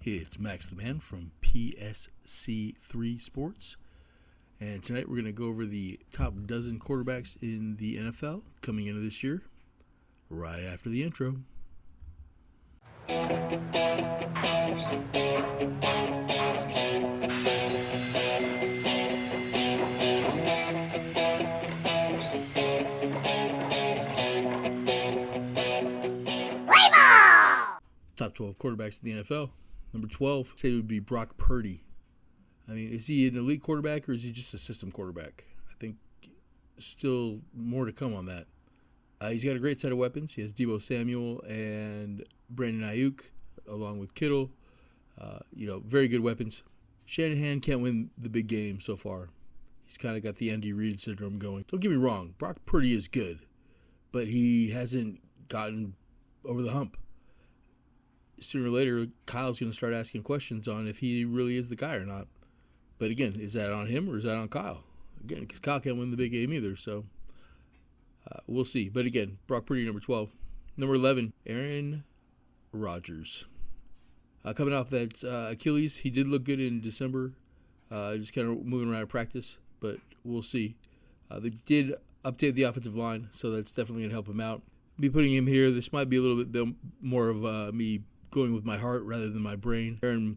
It's Max the Man from PSC3 Sports. And tonight we're going to go over the top dozen quarterbacks in the NFL coming into this year, right after the intro. Top 12 quarterbacks in the NFL. Number 12, say it would be Brock Purdy. I mean, is he an elite quarterback or is he just a system quarterback? I think still more to come on that. He's got a great set of weapons. He has Deebo Samuel and Brandon Ayuk along with Kittle. Very good weapons. Shanahan can't win the big game so far. He's kind of got the Andy Reid syndrome going. Don't get me wrong, Brock Purdy is good, but he hasn't gotten over the hump. Sooner or later, Kyle's going to start asking questions on if he really is the guy or not. But again, is that on him or is that on Kyle? Again, because Kyle can't win the big game either, so we'll see. But again, Brock Purdy, number 12. Number 11, Aaron Rodgers. Coming off that Achilles, he did look good in December, just kind of moving around at practice, but we'll see. They did update the offensive line, so that's definitely going to help him out. Me putting him here, this might be a little bit more of me going with my heart rather than my brain. Aaron's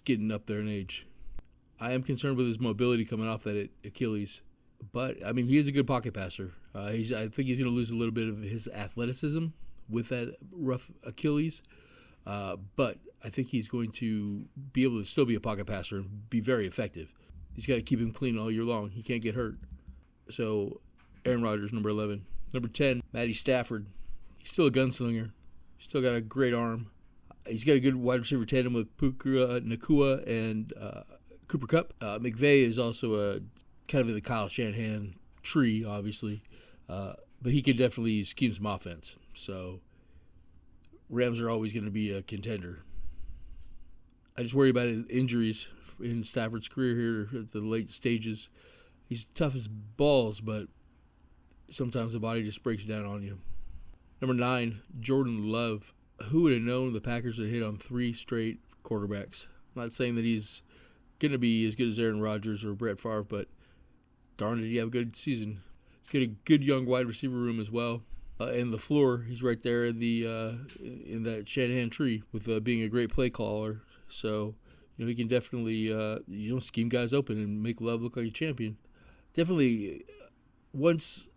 getting up there in age. I am concerned with his mobility coming off that Achilles, but I mean he is a good pocket passer. I think he's going to lose a little bit of his athleticism with that rough Achilles, but I think he's going to be able to still be a pocket passer and be very effective. He's got to keep him clean all year long. He can't get hurt. So Aaron Rodgers, number 11. Number 10, Matty Stafford. He's still a gunslinger. He's still got a great arm. He's got a good wide receiver tandem with Puka Nacua and Cooper Kupp. McVay is also a kind of in the Kyle Shanahan tree, obviously, but he can definitely scheme some offense. So Rams are always going to be a contender. I just worry about his injuries in Stafford's career here at the late stages. He's tough as balls, but sometimes the body just breaks down on you. Number 9, Jordan Love. Who would have known the Packers would hit on 3 straight quarterbacks? I'm not saying that he's going to be as good as Aaron Rodgers or Brett Favre, but darn, did he have a good season. He's got a good young wide receiver room as well. And the floor, he's right there in in that Shanahan tree with being a great play caller. So, he can definitely scheme guys open and make Love look like a champion. Definitely, once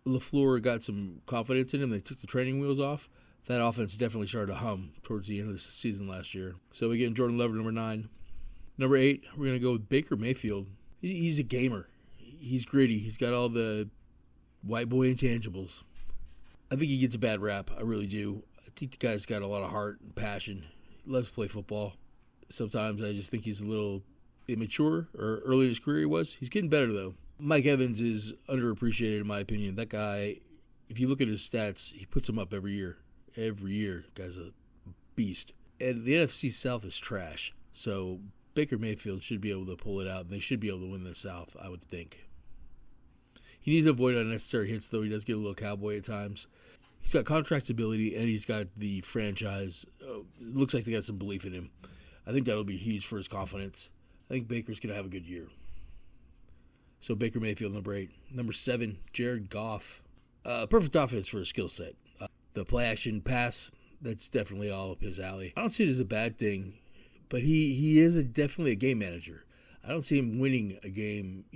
LaFleur got some confidence in him, they took the training wheels off, that offense definitely started to hum towards the end of the season last year. So we get Jordan Love, number 9. Number 8, we're going to go with Baker Mayfield. He's a gamer. He's gritty. He's got all the white boy intangibles. I think he gets a bad rap. I really do. I think the guy's got a lot of heart and passion. He loves to play football. Sometimes I just think he's a little immature, or early in his career he was. He's getting better, though. Mike Evans is underappreciated in my opinion. That guy, if you look at his stats, he puts them up every year. Every year, the guy's a beast. And the NFC South is trash. So Baker Mayfield should be able to pull it out, and they should be able to win the South, I would think. He needs to avoid unnecessary hits, though. He does get a little cowboy at times. He's got contract stability, and he's got the franchise. It looks like they got some belief in him. I think that'll be huge for his confidence. I think Baker's going to have a good year. So Baker Mayfield, number 8. Number 7, Jared Goff. Perfect offense for his skill set. The play action pass, that's definitely all up his alley. I don't see it as a bad thing, but he is definitely a game manager. I don't see him winning a game,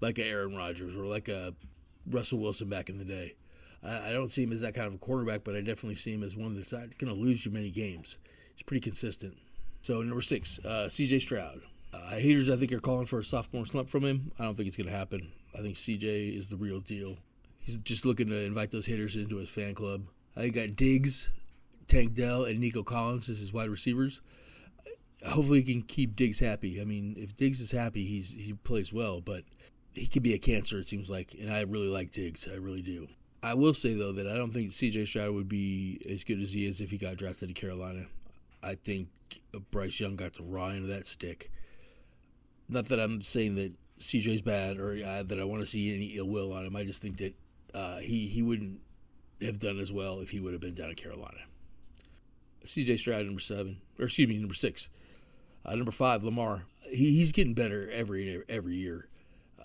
like a Aaron Rodgers or like a Russell Wilson back in the day. I don't see him as that kind of a quarterback, but I definitely see him as one that's not going to lose you many games. He's pretty consistent. So number 6, C.J. Stroud. Haters, I think, are calling for a sophomore slump from him. I don't think it's going to happen. I think C.J. is the real deal. He's just looking to invite those haters into his fan club. I got Diggs, Tank Dell, and Nico Collins as his wide receivers. Hopefully he can keep Diggs happy. I mean, if Diggs is happy, he plays well, but he could be a cancer, it seems like, and I really like Diggs. I really do. I will say, though, that I don't think C.J. Stroud would be as good as he is if he got drafted to Carolina. I think Bryce Young got the raw end of that stick. Not that I'm saying that C.J.'s bad or that I want to see any ill will on him. I just think that he wouldn't have done as well if he would have been down in Carolina. C.J. Stroud, number 6. Number 5, Lamar. He's getting better every year.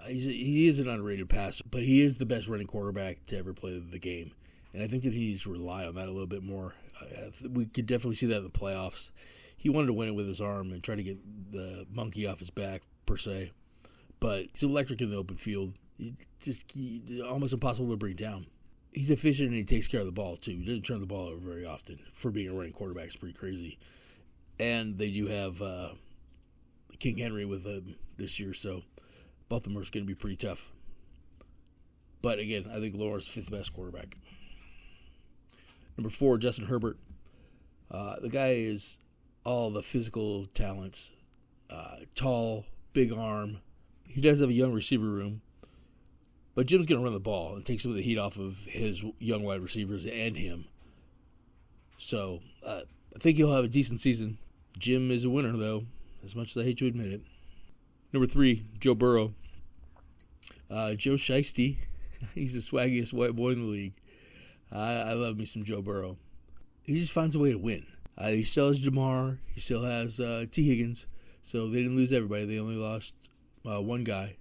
He is an underrated passer, but he is the best running quarterback to ever play the game. And I think that he needs to rely on that a little bit more. We could definitely see that in the playoffs. He wanted to win it with his arm and try to get the monkey off his back, per se. But he's electric in the open field. He's almost impossible to bring down. He's efficient and he takes care of the ball, too. He doesn't turn the ball over very often. For being a running quarterback, it's pretty crazy. And they do have King Henry with them this year, so Baltimore's going to be pretty tough. But again, I think Lamar's 5th best quarterback. Number 4, Justin Herbert. The guy is all the physical talents. Tall, big arm. He does have a young receiver room. But Jim's going to run the ball and take some of the heat off of his young wide receivers and him. So I think he'll have a decent season. Jim is a winner, though, as much as I hate to admit it. Number 3, Joe Burrow. Joe Shiesty. He's the swaggiest white boy in the league. I love me some Joe Burrow. He just finds a way to win. He still has Jamar. He still has T. Higgins. So they didn't lose everybody. They only lost one guy.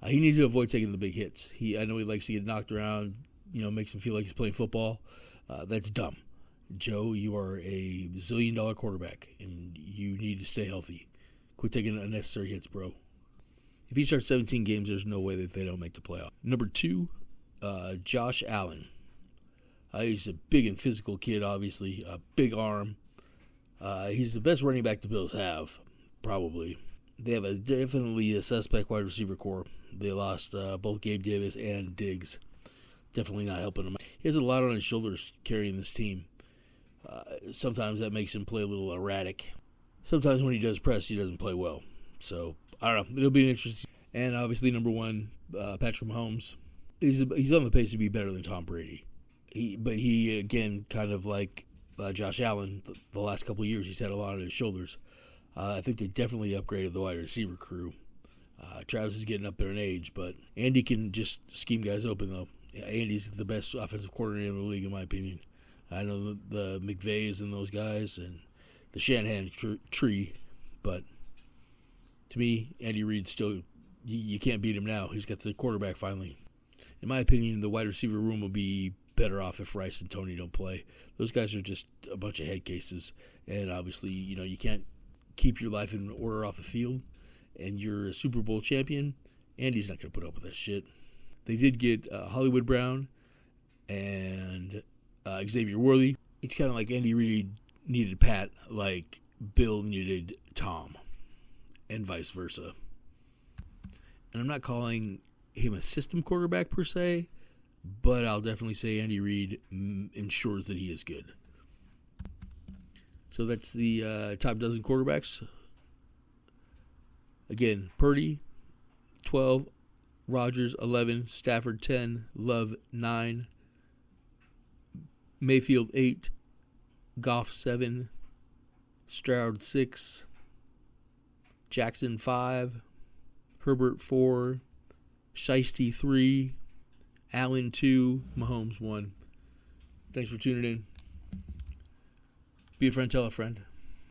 He needs to avoid taking the big hits. I know he likes to get knocked around, makes him feel like he's playing football. That's dumb. Joe, you are a zillion-dollar quarterback, and you need to stay healthy. Quit taking unnecessary hits, bro. If he starts 17 games, there's no way that they don't make the playoff. Number 2, Josh Allen. He's a big and physical kid, obviously. A big arm. He's the best running back the Bills have, probably. They have definitely a suspect wide receiver core. They lost both Gabe Davis and Diggs. Definitely not helping him. He has a lot on his shoulders carrying this team. Sometimes that makes him play a little erratic. Sometimes when he does press, he doesn't play well. So, I don't know. It'll be an interesting. And obviously, number 1, Patrick Mahomes. He's on the pace to be better than Tom Brady. But he, again, kind of like Josh Allen, the last couple of years, he's had a lot on his shoulders. I think they definitely upgraded the wide receiver crew. Travis is getting up there in age, but Andy can just scheme guys open, though. Andy's the best offensive coordinator in the league, in my opinion. I know the McVays and those guys and the Shanahan tree, but to me, Andy Reid still, you can't beat him now. He's got the quarterback finally. In my opinion, the wide receiver room will be better off if Rice and Tony don't play. Those guys are just a bunch of head cases, and obviously, you can't keep your life in order off the field, and you're a Super Bowl champion. Andy's not going to put up with that shit. They did get Hollywood Brown and Xavier Worthy. It's kind of like Andy Reid needed Pat, like Bill needed Tom, and vice versa. And I'm not calling him a system quarterback per se, but I'll definitely say Andy Reid ensures that he is good. So that's the top dozen quarterbacks. Again, Purdy, 12, Rodgers, 11, Stafford, 10, Love, 9, Mayfield, 8, Goff, 7, Stroud, 6, Jackson, 5, Herbert, 4, Shiesty, 3, Allen, 2, Mahomes, 1. Thanks for tuning in. Be a friend, tell a friend.